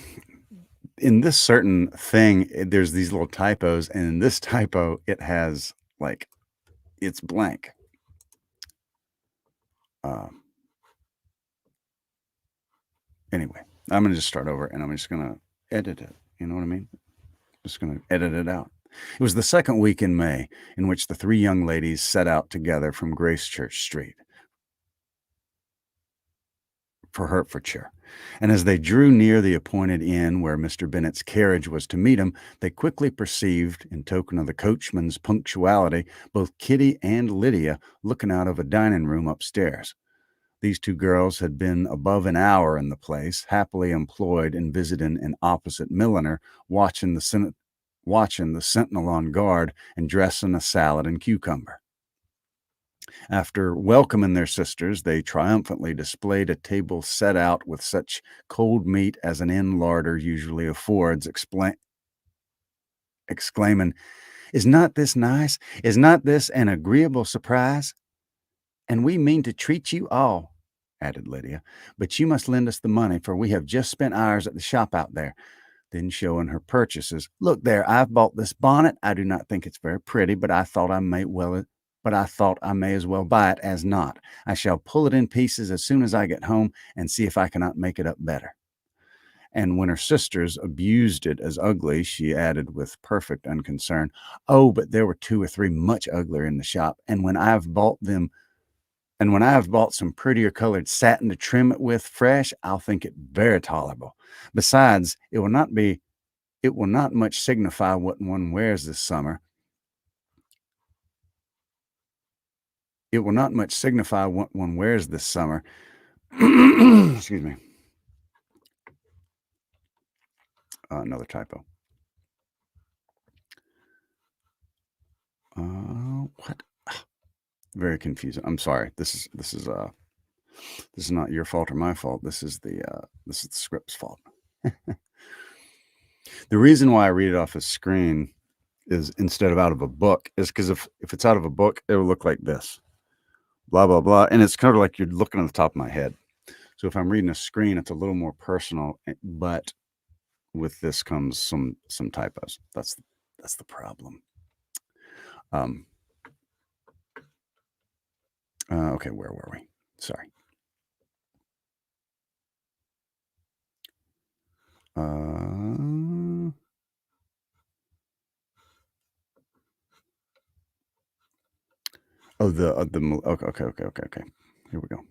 in this certain thing, there's these little typos, and in this typo, it has like it's blank. Uh, anyway, I'm gonna just start over, and I'm just gonna edit it. You know what I mean? Just gonna edit it out. It was the second week in May in which the three young ladies set out together from Grace Church Street for Hertfordshire. And as they drew near the appointed inn where Mr. Bennet's carriage was to meet him, they quickly perceived, in token of the coachman's punctuality, both Kitty and Lydia looking out of a dining room upstairs. These two girls had been above an hour in the place, happily employed in visiting an opposite milliner, watching the sentinel on guard and dressing a salad and cucumber. After welcoming their sisters, they triumphantly displayed a table set out with such cold meat as an inn larder usually affords, exclaiming, "Is not this nice? Is not this an agreeable surprise? And we mean to treat you all," added Lydia. "But you must lend us the money, for we have just spent ours at the shop out there." Then showing her purchases, "Look there, I've bought this bonnet. I do not think it's very pretty, but I thought I may as well buy it as not. I shall pull it in pieces as soon as I get home and see if I cannot make it up better." And when her sisters abused it as ugly, she added with perfect unconcern, "Oh, but there were 2 or 3 much uglier in the shop, and when I have bought some prettier colored satin to trim it with fresh, I'll think it very tolerable. Besides, it will not much signify what one wears this summer. It will not much signify what one wears this summer." Excuse me. Another typo. What? Very confusing. I'm sorry. This is not your fault or my fault. This is the script's fault. The reason why I read it off a screen is instead of out of a book is because if it's out of a book, it will look like this. Blah blah blah, and it's kind of like you're looking on the top of my head. So if I'm reading a screen, it's a little more personal, but with this comes some typos. That's the problem. Okay, where were we? Sorry. Okay. Here we go.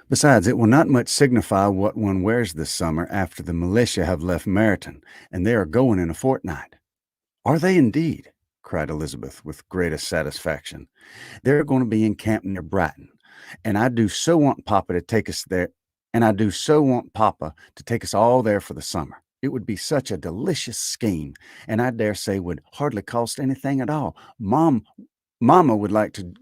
Besides, it will not much signify what one wears this summer after the militia have left Meryton, and they are going in a fortnight. "Are they indeed?" cried Elizabeth with greatest satisfaction. "They're going to be encamped near Brighton, and I do so want Papa to take us there, and I do so want Papa to take us all there for the summer. It would be such a delicious scheme, and I dare say would hardly cost anything at all. Mamma would like to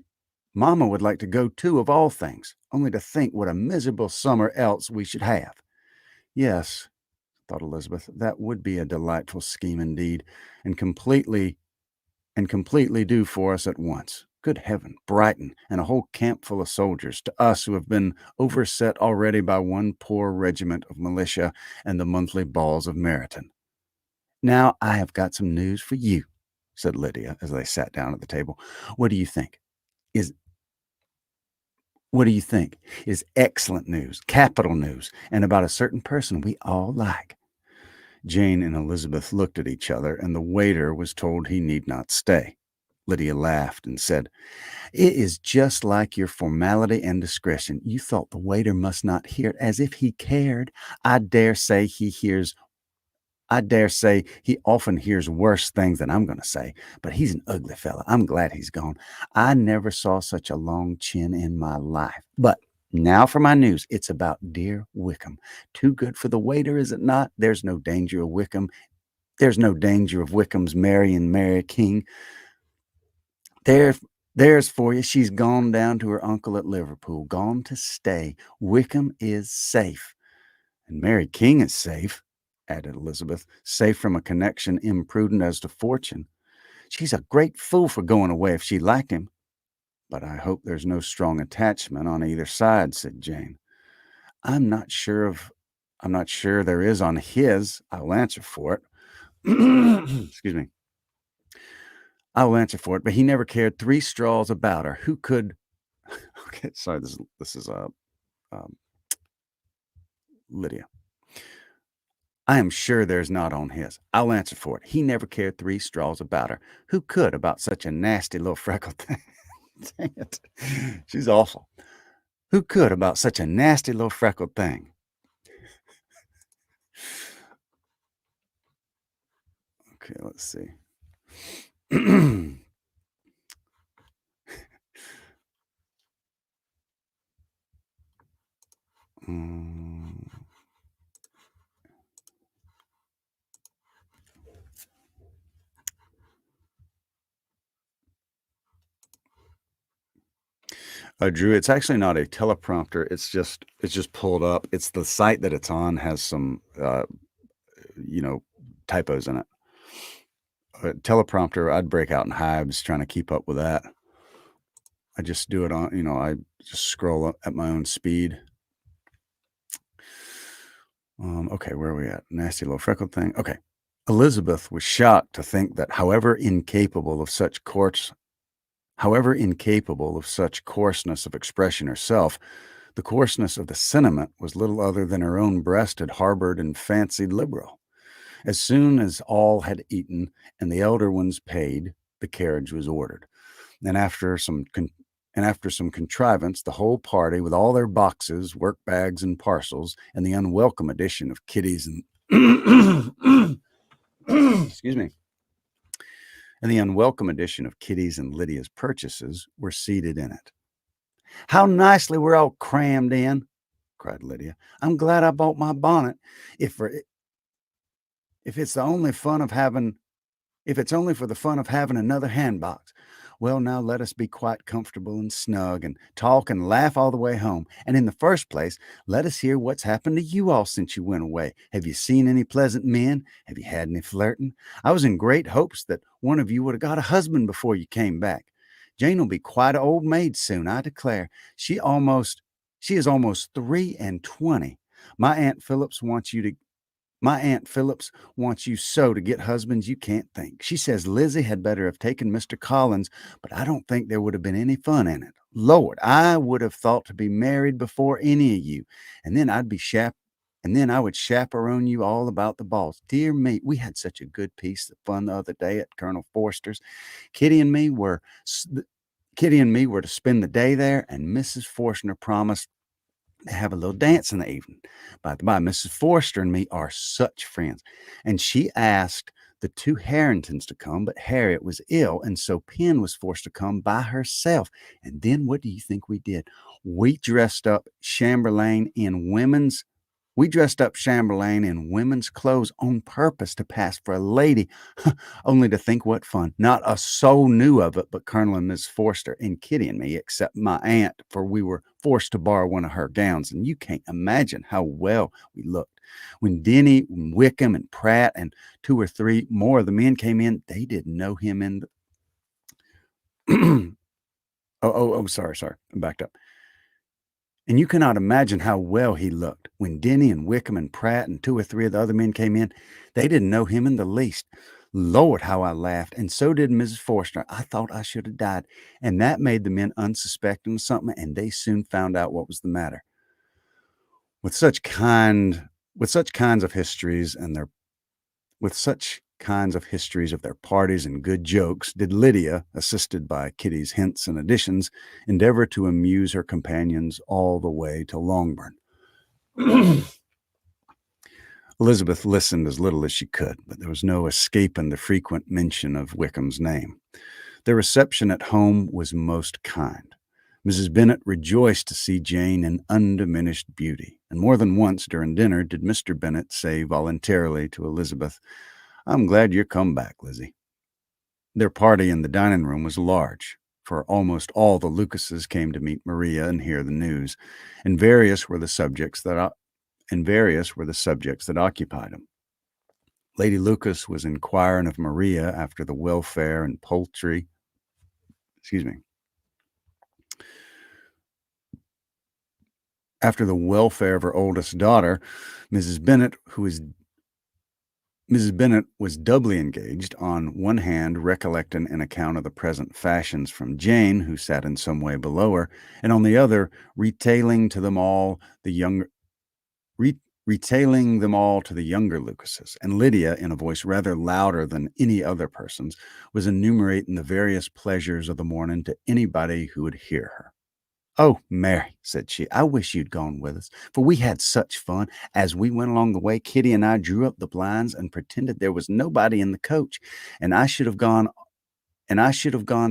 go too, of all things. Only to think what a miserable summer else we should have." "Yes," thought Elizabeth, "that would be a delightful scheme indeed, and completely do for us at once. Good heaven, Brighton, and a whole camp full of soldiers, to us who have been overset already by one poor regiment of militia and the monthly balls of Meryton." "Now I have got some news for you," said Lydia as they sat down at the table. What do you think? Is excellent news, capital news, and about a certain person we all like." Jane and Elizabeth looked at each other, and the waiter was told he need not stay. Lydia laughed and said, "It is just like your formality and discretion. You thought the waiter must not hear it, as if he cared. I dare say he often hears worse things than I'm going to say, but he's an ugly fellow. I'm glad he's gone. I never saw such a long chin in my life. But now for my news. It's about dear Wickham. Too good for the waiter, is it not? There's no danger of Wickham's marrying Mary King. There's for you. She's gone down to her uncle at Liverpool, gone to stay. Wickham is safe, and Mary King is safe. added Elizabeth, safe from a connection imprudent as to fortune. She's a great fool for going away if she liked him. But I hope there's no strong attachment on either side, said Jane. I'm not sure of I'm not sure there is on his. I'll answer for it. Excuse me. I will answer for it, but he never cared 3 straws about her. Who could Okay, sorry, this is um, Lydia. I am sure there's not on his. I'll answer for it. He never cared 3 straws about her. Who could about such a nasty little freckled thing? Dang it. She's awful. Who could about such a nasty little freckled thing? Okay, let's see. Mm, Drew, it's actually not a teleprompter. It's just pulled up. It's the site that it's on has some you know typos in it. Teleprompter, I'd break out in hives trying to keep up with that. I just do it I just scroll up at my own speed. Okay, where are we at? Nasty little freckled thing. Okay. Elizabeth was shocked to think that however incapable of such coarseness of expression herself, the coarseness of the sentiment was little other than her own breast had harbored and fancied liberal. As soon as all had eaten and the elder ones paid, the carriage was ordered. And after some contrivance, the whole party, with all their boxes, work bags, and parcels, and the unwelcome addition of Kitty's and excuse me, and the unwelcome addition of Kitty's and Lydia's purchases, were seated in it. How nicely we're all crammed in, cried Lydia. I'm glad I bought my bonnet. If for if it's the only fun of having If it's only for the fun of having another handbox. Well, now let us be quite comfortable and snug and talk and laugh all the way home. And in the first place, let us hear what's happened to you all since you went away. Have you seen any pleasant men? Have you had any flirting? I was in great hopes that one of you would have got a husband before you came back. Jane will be quite an old maid soon, I declare. She is almost 23. My Aunt Phillips wants you to my Aunt Phillips wants you so to get husbands you can't think. She says Lizzie had better have taken Mr. Collins, but I don't think there would have been any fun in it. Lord, I would have thought to be married before any of you, and then I would chaperone you all about the balls. Dear me, we had such a good piece of fun the other day at Colonel Forster's. Kitty and me were Kitty and me were to spend the day there, and Mrs. Forstner promised to have a little dance in the evening. By the by, Mrs. Forster and me are such friends. And she asked the 2 Harringtons to come, but Harriet was ill, and so Pen was forced to come by herself. And then what do you think we did? We dressed up Chamberlain in women's we dressed up Chamberlain in women's clothes on purpose to pass for a lady. Only to think what fun. Not a soul knew of it but Colonel and Miss Forster and Kitty and me, except my aunt, for we were forced to borrow one of her gowns, and you can't imagine how well we looked. When Denny, Wickham, and Pratt, and 2 or 3 more of the men came in, they didn't know him in the sorry. I backed up. And you cannot imagine how well he looked. When Denny and Wickham and Pratt and 2 or 3 of the other men came in, they didn't know him in the least. Lord, how I laughed, and so did Mrs. Forster. I thought I should have died, and that made the men unsuspecting of something, and they soon found out what was the matter. With such kinds of histories and their with such kinds of histories of their parties and good jokes, did Lydia, assisted by Kitty's hints and additions, endeavor to amuse her companions all the way to Longbourn. Elizabeth listened as little as she could, but there was no escaping the frequent mention of Wickham's name. Their reception at home was most kind. Mrs. Bennet rejoiced to see Jane in undiminished beauty, and more than once during dinner did Mr. Bennet say voluntarily to Elizabeth, I'm glad you're come back, Lizzie. Their party in the dining room was large, for almost all the Lucases came to meet Maria and hear the news, and various were the subjects that occupied them. Lady Lucas was inquiring of Maria after the welfare and poultry. Excuse me. After the welfare of her oldest daughter, Mrs. Bennet, who is Mrs. Bennet was doubly engaged, on one hand recollecting an account of the present fashions from Jane, who sat in some way below her, and on the other retailing to them all the younger re- retailing them all to the younger Lucases. And Lydia, in a voice rather louder than any other person's, was enumerating the various pleasures of the morning to anybody who would hear her. "Oh, Mary," said she, "I wish you'd gone with us, for we had such fun. As we went along the way, Kitty and I drew up the blinds and pretended there was nobody in the coach, and I should have gone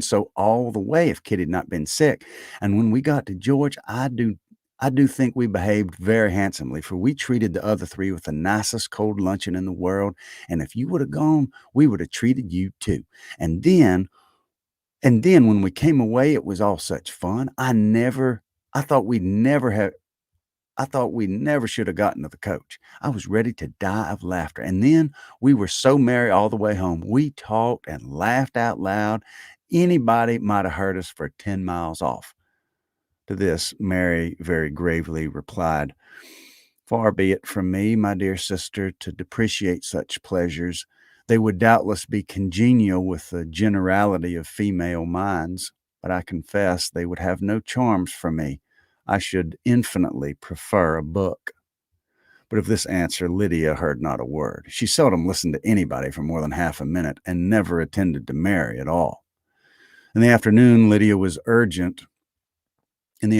so all the way if Kitty had not been sick. And when we got to George, I do think we behaved very handsomely, for we treated the other three with the nicest cold luncheon in the world, and if you would have gone, we would have treated you too. And then and then when we came away, it was all such fun. I thought we'd never have I thought we never should have gotten to the coach. I was ready to die of laughter. And then we were so merry all the way home. We talked and laughed out loud. Anybody might have heard us for 10 miles off." To this, Mary very gravely replied, "Far be it from me, my dear sister, to depreciate such pleasures. They would doubtless be congenial with the generality of female minds, but I confess they would have no charms for me. I should infinitely prefer a book." But of this answer Lydia heard not a word. She seldom listened to anybody for more than half a minute, and never attended to Mary at all. In the afternoon, Lydia was urgent with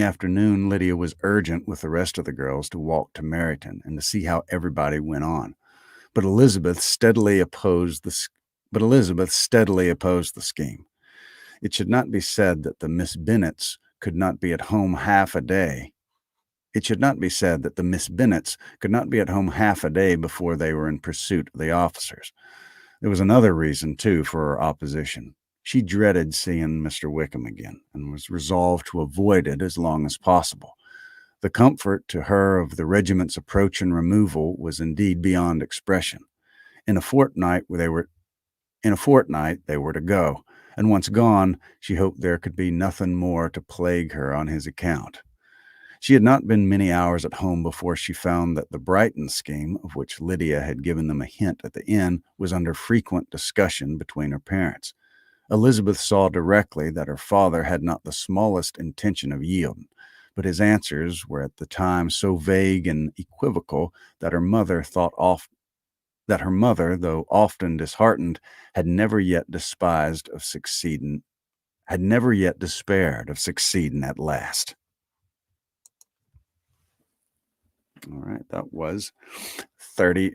the rest of the girls to walk to Meryton and to see how everybody went on. But Elizabeth steadily opposed the scheme. It should not be said that the Miss Bennets could not be at home half a day. It should not be said that the Miss Bennets could not be at home half a day before they were in pursuit of the officers. There was another reason, too, for her opposition. She dreaded seeing Mr. Wickham again, and was resolved to avoid it as long as possible. The comfort to her of the regiment's approach and removal was indeed beyond expression. In a fortnight they were to go, and once gone, she hoped there could be nothing more to plague her on his account. She had not been many hours at home before she found that the Brighton scheme, of which Lydia had given them a hint at the inn, was under frequent discussion between her parents. Elizabeth saw directly that her father had not the smallest intention of yielding, but his answers were at the time so vague and equivocal that her mother, though often disheartened, had never yet despaired of succeeding at last. All right, that was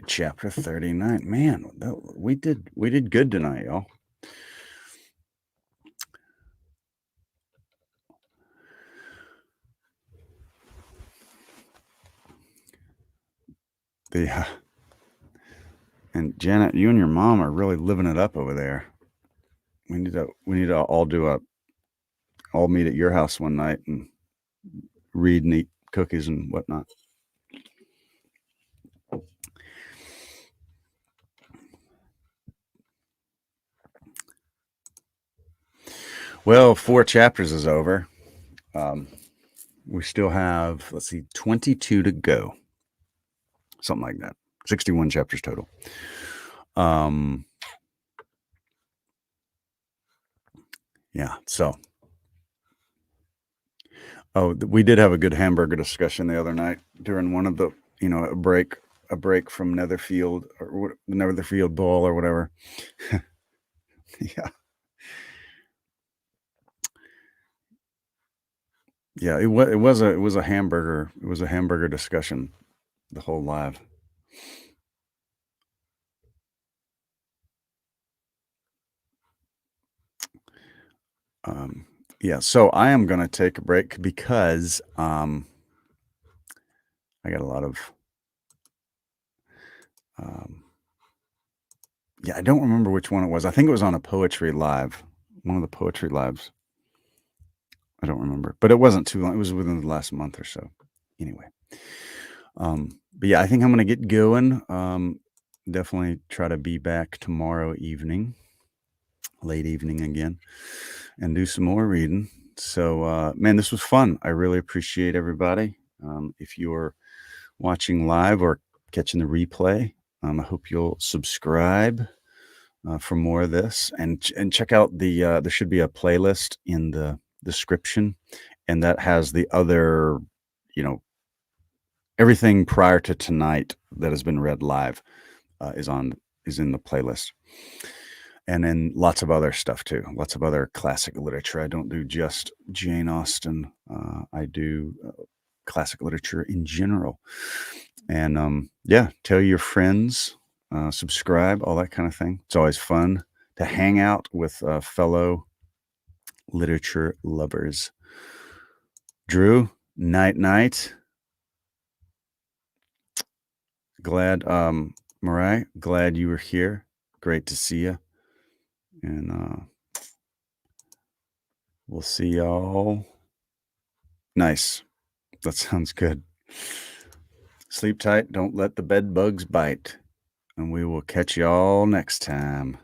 chapter 39. Man, we did good tonight, y'all. And Janet, you and your mom are really living it up over there. We need to all meet at your house one night and read and eat cookies and whatnot. Well, 4 chapters is over. We still have, 22 to go. Something like that. 61 chapters total. Yeah, so. Oh, we did have a good hamburger discussion the other night during one of the, a break from Netherfield, or the Netherfield Bowl or whatever. Yeah. Yeah, it was a hamburger discussion, the whole live. Yeah, so I am going to take a break because I got a lot of yeah, I don't remember which one it was. I think it was on a poetry live, one of the poetry lives. I don't remember, but it wasn't too long. It was within the last month or so. Anyway, but yeah, I think I'm going to get going. Definitely try to be back tomorrow evening, late evening again, and do some more reading. So, man, this was fun. I really appreciate everybody. If you're watching live or catching the replay, I hope you'll subscribe for more of this, and check out the. There should be a playlist in the description, and that has the other, you know, everything prior to tonight that has been read live is in the playlist. And then lots of other stuff too, lots of other classic literature. I don't do just Jane Austen. I do classic literature in general. And yeah, tell your friends, subscribe, all that kind of thing. It's always fun to hang out with fellow literature lovers. Drew, night night. Glad, Mariah, glad you were here. Great to see you. And we'll see y'all. Nice. That sounds good. Sleep tight. Don't let the bed bugs bite. And we will catch y'all next time.